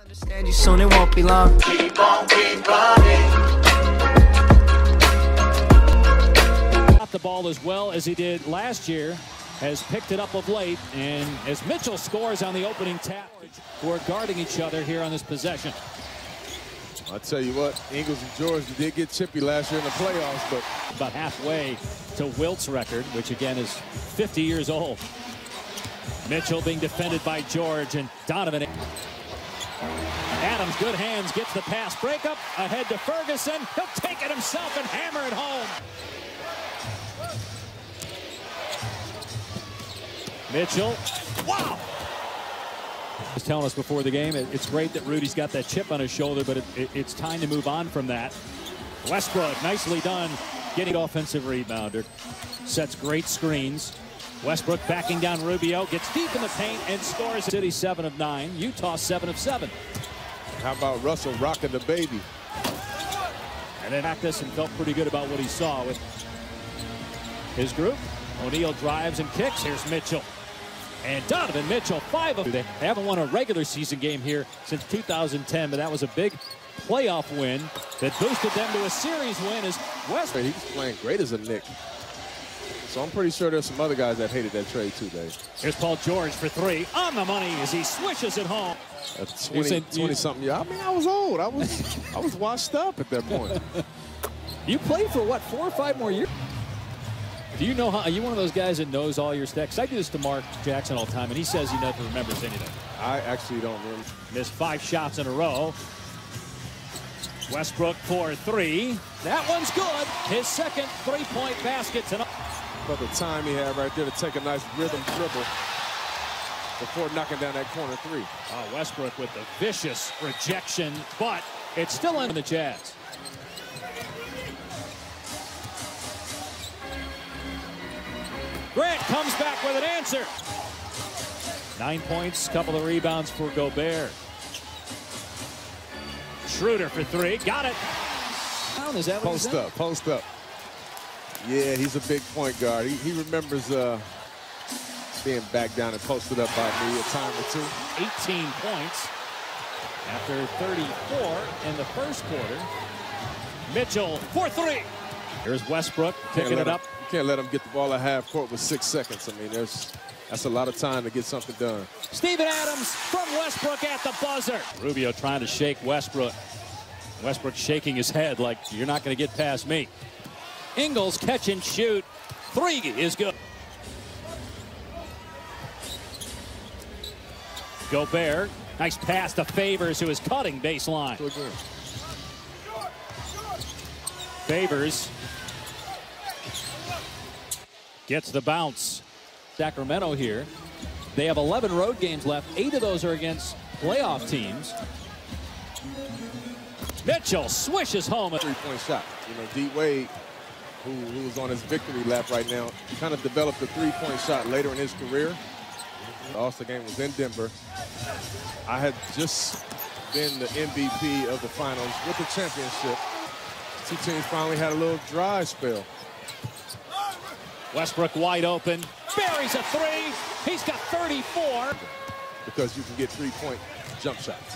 Understand you soon, it won't be long. Keep on, keep running. Not the ball as well as he did last year, has picked it up of late, and as Mitchell scores on the opening tap, who are guarding each other here on this possession. I'll tell you what, Ingles and George did get chippy last year in the playoffs, but about halfway to Wilt's record, which again is 50 years old. Mitchell being defended by George and Donovan. Adams, good hands, gets the pass. Breakup ahead to Ferguson. He'll take it himself and hammer it home. Mitchell, wow! Was telling us before the game, it's great that Rudy's got that chip on his shoulder, but it's time to move on from that. Westbrook, nicely done, getting offensive rebounder. Sets great screens. Westbrook backing down Rubio, gets deep in the paint and scores. City 7 of 9, Utah 7 of 7. How about Russell rocking the baby? And then practiced and felt pretty good about what he saw with his group. O'Neal drives and kicks. Here's Mitchell. And Donovan Mitchell, 5 of 2. They haven't won a regular season game here since 2010, but that was a big playoff win that boosted them to a series win as Westbrook. He's playing great as a Knick. So I'm pretty sure there's some other guys that hated that trade too, Dave. Here's Paul George for 3 on the money as he swishes it home. 20-something years. I mean, I was old. I was washed up at that point. You played for what, 4 or 5 more years? Do you know how? Are you one of those guys that knows all your stats? I do this to Mark Jackson all the time, and he says he never remembers anything. I actually don't remember. Missed 5 shots in a row. Westbrook for 3. That one's good. His second 3-point basket tonight. But the time he had right there to take a nice rhythm dribble before knocking down that corner 3. Oh, Westbrook with the vicious rejection, but it's still in the Jazz. Grant comes back with an answer. 9 points, couple of rebounds for Gobert. Schroeder for 3, got it. Is that post up, post up. Yeah, he's a big point guard. He remembers being back down and posted up by me a time or 2. 18 points after 34 in the first quarter. Mitchell for 3. Here's Westbrook picking it up. You can't let him get the ball at half court with 6 seconds. I mean, that's a lot of time to get something done. Steven Adams from Westbrook at the buzzer. Rubio trying to shake Westbrook. Westbrook shaking his head like, you're not going to get past me. Ingles catch and shoot. 3 is good. Gobert, nice pass to Favors, who is cutting baseline. Favors gets the bounce. Sacramento here. They have 11 road games left. 8 of those are against playoff teams. Mitchell swishes home a 3-point shot. You know, D. Wade, who is on his victory lap right now, kind of developed a 3-point shot later in his career. The All-Star game was in Denver. I had just been the MVP of the finals with the championship. 2 teams finally had a little dry spell. Westbrook wide open, buries a 3. He's got 34. Because you can get 3-point jump shots.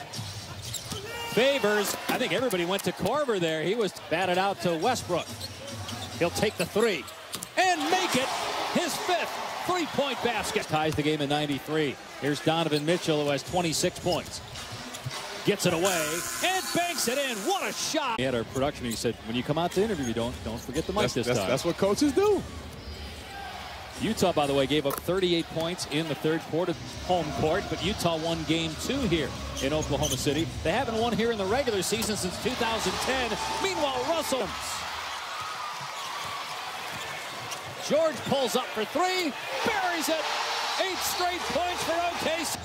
Favors, I think everybody went to Corver there. He was batted out to Westbrook. He'll take the 3 and make it his 5th 3-point basket. Ties the game in 93. Here's Donovan Mitchell, who has 26 points. Gets it away and banks it in. What a shot. He had our production. He said, when you come out to interview, don't forget the mic this time. That's what coaches do. Utah, by the way, gave up 38 points in the 3rd quarter home court, but Utah won game 2 here in Oklahoma City. They haven't won here in the regular season since 2010. Meanwhile, Russell. George pulls up for 3, buries it. 8 straight points for OKC.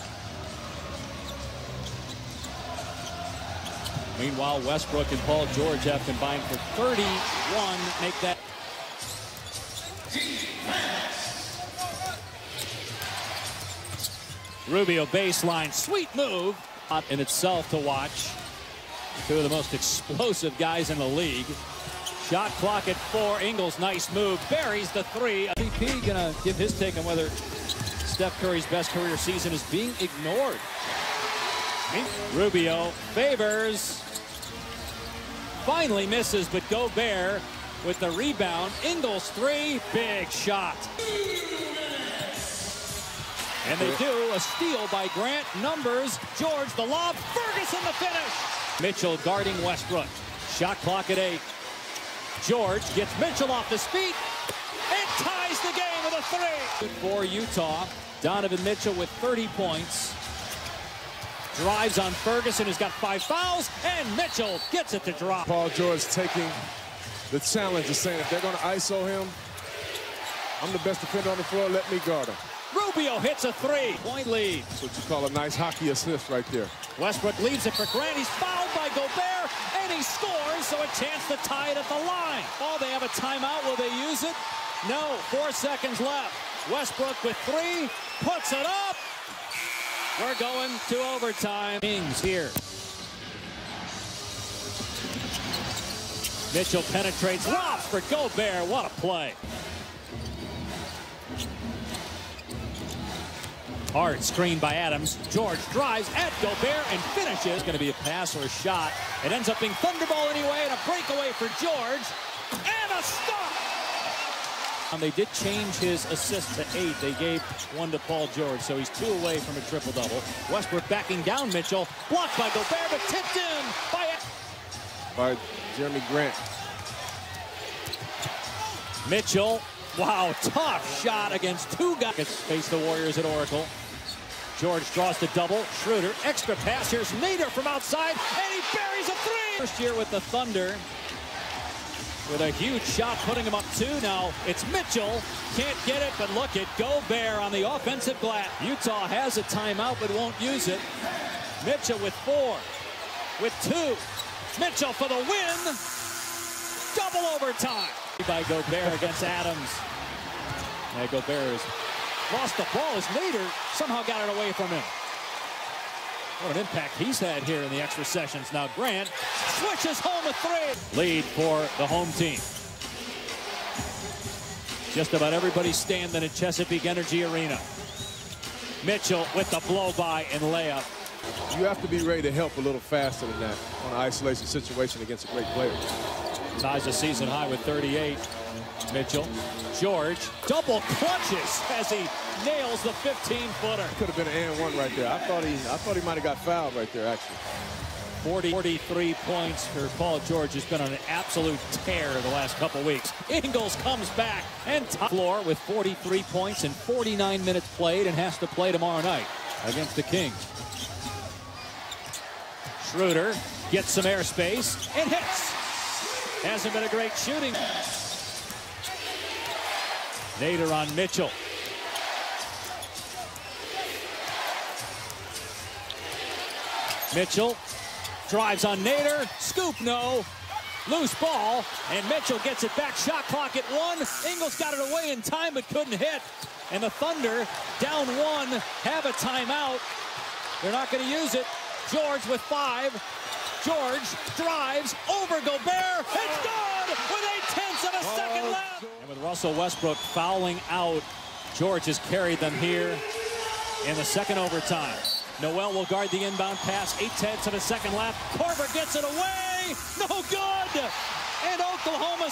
Meanwhile, Westbrook and Paul George have combined for 31. Make that. Rubio baseline, sweet move in itself to watch. 2 of the most explosive guys in the league. Shot clock at 4. Ingles, nice move, buries the 3. MVP gonna give his take on whether Steph Curry's best career season is being ignored. Rubio favors. Finally misses, but Gobert with the rebound. Ingles three, big shot. And they do a steal by Grant. Numbers, George the lob, Ferguson the finish. Mitchell guarding Westbrook. Shot clock at 8. George gets Mitchell off his feet and ties the game with a three. For Utah, Donovan Mitchell with 30 points. Drives on Ferguson, who's got 5 fouls, and Mitchell gets it to drop. Paul George taking the challenge of saying if they're going to ISO him, I'm the best defender on the floor, let me guard him. Rubio hits a 3-point lead. That's what you call a nice hockey assist right there. Westbrook leaves it for Grant. He's fouled by Gobert, and he scores, so a chance to tie it at the line. Oh, they have a timeout. Will they use it? No. 4 seconds left. Westbrook with 3, puts it up. We're going to overtime. Kings here. Mitchell penetrates, lobs for Gobert. What a play. Hard screen by Adams. George drives at Gobert and finishes. Going to be a pass or a shot. It ends up being Thunderball anyway, and a breakaway for George. And a stop. And they did change his assist to 8. They gave 1 to Paul George, so he's 2 away from a triple-double. Westbrook backing down Mitchell. Blocked by Gobert, but tipped in by Jeremy Grant. Mitchell. Wow, tough shot against 2 guys. Face the Warriors at Oracle. George draws the double. Schroeder, extra pass. Here's Nader from outside, and he buries a 3. First year with the Thunder, with a huge shot, putting him up 2. Now it's Mitchell. Can't get it, but look at Gobert on the offensive glass. Utah has a timeout, but won't use it. Mitchell with 4, with 2. Mitchell for the win. Double overtime. By Gobert against Adams. Yeah, Gobert has lost the ball as Nader somehow got it away from him. What an impact he's had here in the extra sessions. Now Grant switches home a 3. Lead for the home team. Just about everybody standing at Chesapeake Energy Arena. Mitchell with the blow-by and layup. You have to be ready to help a little faster than that on an isolation situation against a great player. Ties a season high with 38. Mitchell. George double clutches as he nails the 15-footer. Could have been an and 1 right there. I thought he might have got fouled right there, actually. 43 points for Paul George, has been on an absolute tear the last couple weeks. Ingles comes back and top floor with 43 points and 49 minutes played, and has to play tomorrow night against the Kings. Schroeder gets some airspace and hits. Hasn't been a great shooting. Nader on Mitchell. Mitchell drives on Nader. Scoop, no. Loose ball, and Mitchell gets it back. Shot clock at 1. Ingles got it away in time, but couldn't hit. And the Thunder, down 1, have a timeout. They're not going to use it. George with 5. George drives over Gobert. It's good with 0.8 of a second left. And with Russell Westbrook fouling out, George has carried them here in the second overtime. Noel will guard the inbound pass. 0.8 of a second left. Korver gets it away. No good. And Oklahoma